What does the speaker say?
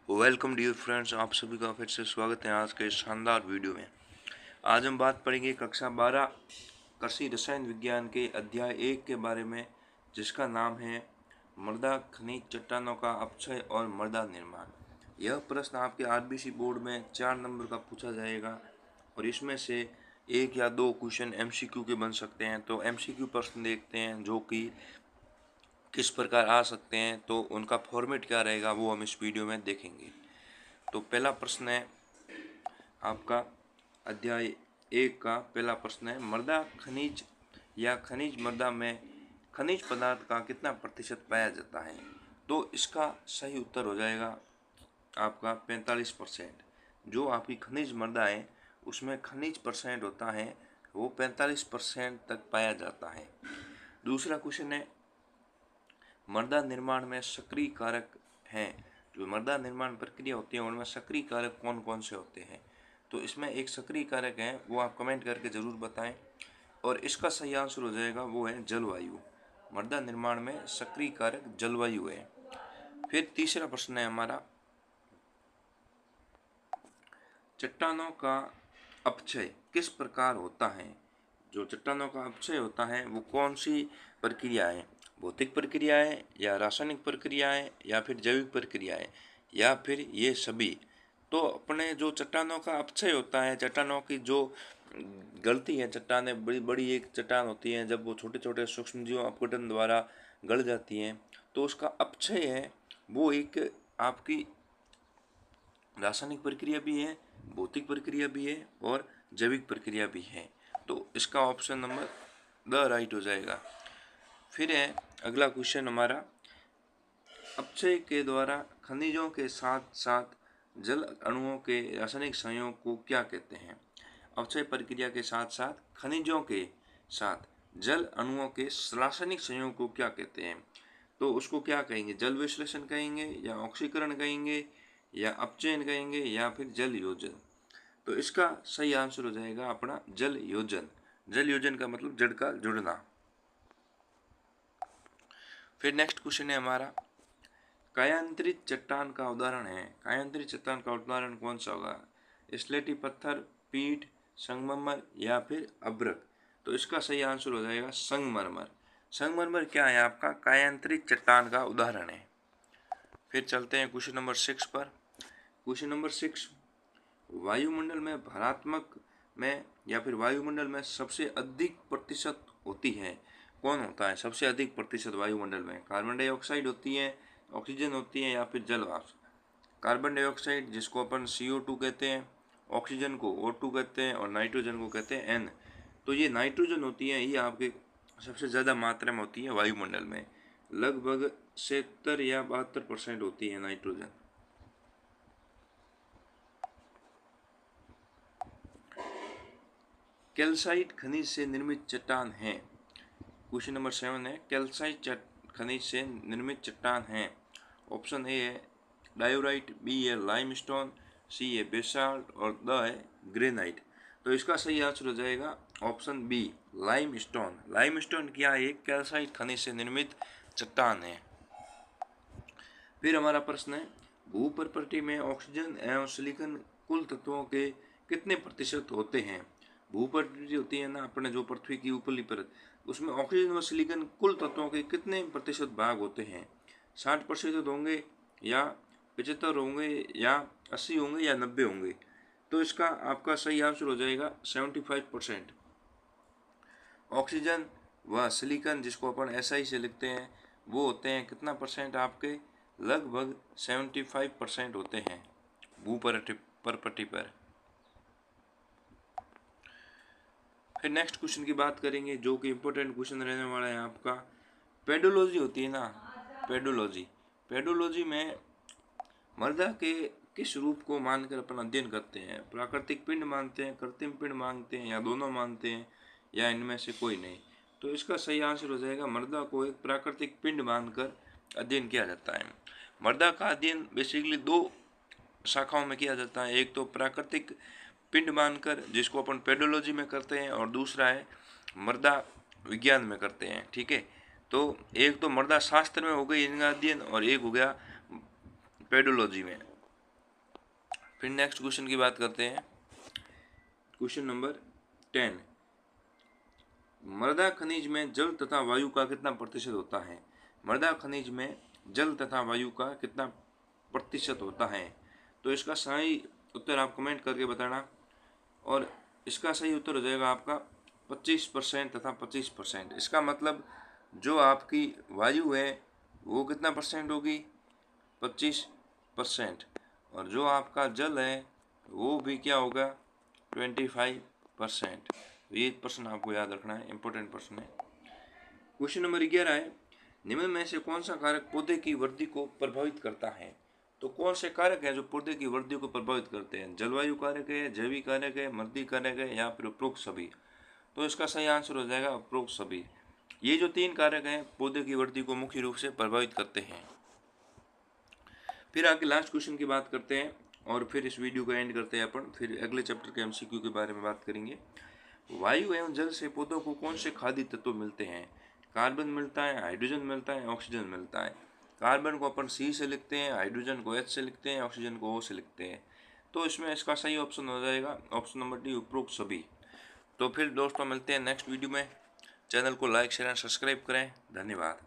Welcome dear friends, आप सभी का फिर से स्वागत है आज के शानदार वीडियो में। आज हम बात करेंगे कक्षा 12 कृषि रसायन विज्ञान के अध्याय 1 के बारे में, जिसका नाम है मृदा खनिज चट्टानों का अपक्षय और मृदा निर्माण। यह प्रश्न आपके आरबीसी बोर्ड में 4 नंबर का पूछा जाएगा और इसमें से 1 या 2 क्वेश्चन एमसीक्यू के बन सकते हैं। तो एमसीक्यू प्रश्न देखते हैं जो कि किस प्रकार आ सकते हैं, तो उनका फॉर्मेट क्या रहेगा वो हम इस वीडियो में देखेंगे। तो पहला प्रश्न है आपका अध्याय 1 का पहला प्रश्न है, मृदा खनिज या खनिज मृदा में खनिज पदार्थ का कितना प्रतिशत पाया जाता है। तो इसका सही उत्तर हो जाएगा आपका 45%। जो आपकी खनिज मृदा है उसमें खनिज परसेंट होता है वो 45% तक पाया जाता है। दूसरा क्वेश्चन है, मृदा निर्माण में सक्रिय कारक हैं। जो मृदा निर्माण प्रक्रिया होती है उनमें सक्रिय कारक कौन कौन से होते हैं। तो इसमें एक सक्रिय कारक है, वो आप कमेंट करके ज़रूर बताएं और इसका सही आंसर हो जाएगा वो है जलवायु। मृदा निर्माण में सक्रिय कारक जलवायु है। फिर तीसरा प्रश्न है हमारा, चट्टानों का अपक्षय किस प्रकार होता है। जो चट्टानों का अपक्षय होता है वो कौन सी प्रक्रिया है, भौतिक प्रक्रिया है या रासायनिक प्रक्रिया है या फिर जैविक प्रक्रिया है या फिर ये सभी। तो अपने जो चट्टानों का अपक्षय होता है, चट्टानों की जो गलती है, चट्टानें बड़ी बड़ी एक चट्टान होती है, जब वो छोटे छोटे सूक्ष्मजीवों अपघटन द्वारा गल जाती हैं तो उसका अपक्षय है वो एक आपकी रासायनिक प्रक्रिया भी है, भौतिक प्रक्रिया भी है और जैविक प्रक्रिया भी है। तो इसका ऑप्शन नंबर द राइट हो जाएगा। फिर है अगला क्वेश्चन हमारा, अपक्षय के द्वारा खनिजों के साथ साथ जल अणुओं के रासायनिक संयोग को क्या कहते हैं। अपक्षय प्रक्रिया के साथ साथ खनिजों के साथ जल अणुओं के रासायनिक संयोग को क्या कहते हैं। तो उसको क्या कहेंगे, जल विश्लेषण कहेंगे या ऑक्सीकरण कहेंगे या अपचयन कहेंगे या फिर जल योजन। तो इसका सही आंसर हो जाएगा अपना जल योजन। जल योजन का मतलब जड़ का जुड़ना। फिर नेक्स्ट क्वेश्चन है हमारा, कायांतरित चट्टान का उदाहरण है। कायांतरित चट्टान का उदाहरण कौन सा होगा, स्लेटी पत्थर, पीट, संगमरमर या फिर अभ्रक। तो इसका सही आंसर हो जाएगा संगमरमर। संगमरमर क्या है, आपका कायांतरित चट्टान का उदाहरण है। फिर चलते हैं क्वेश्चन नंबर 6 पर। क्वेश्चन नंबर 6, वायुमंडल में भारात्मक में या फिर वायुमंडल में सबसे अधिक प्रतिशत होती है, कौन होता है सबसे अधिक प्रतिशत वायुमंडल में। कार्बन डाइऑक्साइड होती है, ऑक्सीजन होती है या फिर जल वाष्प। कार्बन डाइऑक्साइड जिसको अपन CO2 कहते हैं, ऑक्सीजन को O2 कहते हैं और नाइट्रोजन को कहते हैं N। तो ये नाइट्रोजन होती है, ये आपके सबसे ज़्यादा मात्रा में होती है वायुमंडल में, लगभग 70 या 72% होती है नाइट्रोजन। कैल्साइट खनिज से निर्मित चट्टान है। क्वेश्चन नंबर 7 है, कैल्साइट खनिज से निर्मित चट्टान है। ऑप्शन ए है डायोराइट, बी है लाइमस्टोन, सी है बेसाल्ट और द है ग्रेनाइट। तो इसका सही आंसर हो जाएगा ऑप्शन बी लाइमस्टोन। लाइमस्टोन क्या एक कैल्साइट खनिज से निर्मित चट्टान है। फिर हमारा प्रश्न है, भूप्रकृति में ऑक्सीजन एवं सिलिकॉन कुल तत्वों के कितने प्रतिशत होते हैं। भूप्रकृति होती है ना अपने जो पृथ्वी की ऊपरी परत, उसमें ऑक्सीजन व सिलिकॉन कुल तत्वों के कितने प्रतिशत भाग होते हैं। 60% होंगे या 75 होंगे या 80 होंगे या 90 होंगे। तो इसका आपका सही आंसर हो जाएगा 75%। ऑक्सीजन व सिलिकॉन जिसको अपन SI से लिखते हैं वो होते हैं कितना परसेंट, आपके लगभग 75% होते हैं भूप्रकृति पर। फिर नेक्स्ट क्वेश्चन की बात करेंगे जो कि इम्पोर्टेंट क्वेश्चन रहने वाला है आपका, पेडोलॉजी होती है ना, पेडोलॉजी में मृदा के किस रूप को मानकर अपन अध्ययन करते हैं। प्राकृतिक पिंड मानते हैं, कृत्रिम पिंड मानते हैं या दोनों मानते हैं या इनमें से कोई नहीं। तो इसका सही आंसर हो जाएगा मृदा को एक प्राकृतिक पिंड मानकर अध्ययन किया जाता है। मृदा का अध्ययन बेसिकली 2 शाखाओं में किया जाता है, एक तो प्राकृतिक पिंड मानकर जिसको अपन पेडोलॉजी में करते हैं और दूसरा है मृदा विज्ञान में करते हैं। ठीक है, तो एक तो मृदा शास्त्र में हो गई इनका अध्ययन और एक हो गया पेडोलॉजी में। फिर नेक्स्ट क्वेश्चन की बात करते हैं। क्वेश्चन नंबर 10, मृदा खनिज में जल तथा वायु का कितना प्रतिशत होता है? मृदा खनिज में जल तथा वायु का कितना प्रतिशत होता है? तो इसका सही उत्तर आप कमेंट करके बताना, और इसका सही उत्तर हो जाएगा आपका 25% तथा 25%। इसका मतलब जो आपकी वायु है वो कितना परसेंट होगी? 25%, और जो आपका जल है वो भी क्या होगा? 25%। ये प्रश्न आपको याद रखना है, इंपॉर्टेंट प्रश्न है। क्वेश्चन नंबर 11 है, निम्न में से कौन सा कारक पौधे की वृद्धि को प्रभावित करता है? तो कौन से कारक हैं जो पौधे की वृद्धि को प्रभावित करते हैं? जलवायु कारक है, जैविक कारक है, मृदा कारक है, या फिर उपरोक्त सभी? तो इसका सही आंसर हो जाएगा उपरोक्त सभी। ये जो 3 कारक हैं पौधे की वृद्धि को मुख्य रूप से प्रभावित करते हैं। फिर आगे लास्ट क्वेश्चन की बात करते हैं और फिर इस वीडियो को एंड करते हैं अपन। फिर अगले चैप्टर के MCQ के बारे में बात करेंगे। वायु एवं जल से पौधों को कौन से खाद्य तत्व मिलते हैं? कार्बन मिलता है, हाइड्रोजन मिलता है, ऑक्सीजन मिलता है। कार्बन को अपन C से लिखते हैं, हाइड्रोजन को H से लिखते हैं, ऑक्सीजन को O से लिखते हैं। तो इसमें इसका सही ऑप्शन हो जाएगा ऑप्शन नंबर D, उपरोक्त सभी। तो फिर दोस्तों मिलते हैं नेक्स्ट वीडियो में। चैनल को लाइक शेयर एंड सब्सक्राइब करें। धन्यवाद।